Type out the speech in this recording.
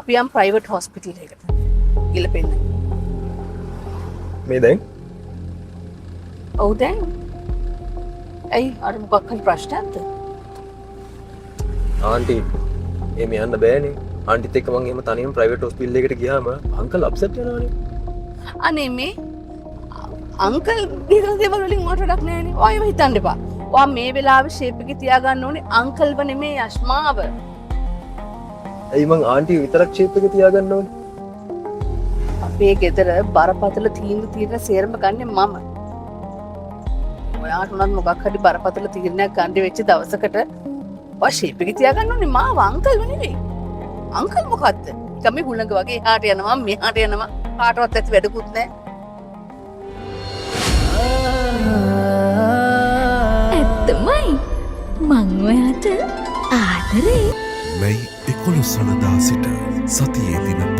අපි යම් private hospital එකකට ගිලපෙන්න. මේ දැන් ඔව් දැන්. ඇයි අර මොකක් හරි ප්‍රශ්නයක්ද? ආන්ටි එහෙම යන්න බෑනේ. ආන්ටිත් එක්ක මං එහෙම තනියම ප්‍රයිවට් හොස්පිටල් එකකට ගියාම අංකල් අප්සෙට් වෙනවනේ. අනේ මේ අංකල් දිගට දේවල් වලින් මට වැඩක් නෑනේ. ඔයව හිතන්න එපා. ඔයා මේ වෙලාවේ ෂේප් එකේ තියාගන්න ඕනේ අංකල්ව නෙමේ අස්මාව. ඇයි මං ආන්ටි විතරක් ෂේප් එක තියාගන්න ඕනේ? අපේ ගෙදර බරපතල තීන්දුව తీරන සේරම ගන්නෙ මම. ඔයාට උනත් මොකක් හරි බරපතල තීරණයක් ගන්න වෙච්ච දවසකට ඔයා ෂේප් එකේ තියාගන්න ඕනේ මාව අංකල්ව නෙමෙයි. අංකල් මොකද්ද? කමි හුළඟ වගේ එහාට යනවා මෙහාට යනවා කාටවත් ඇති වැඩකුත් නැහැ. ඇත්තමයි මං ඔයාට ආදරේ. මැයි 11 වනදා සිට සතියේ දින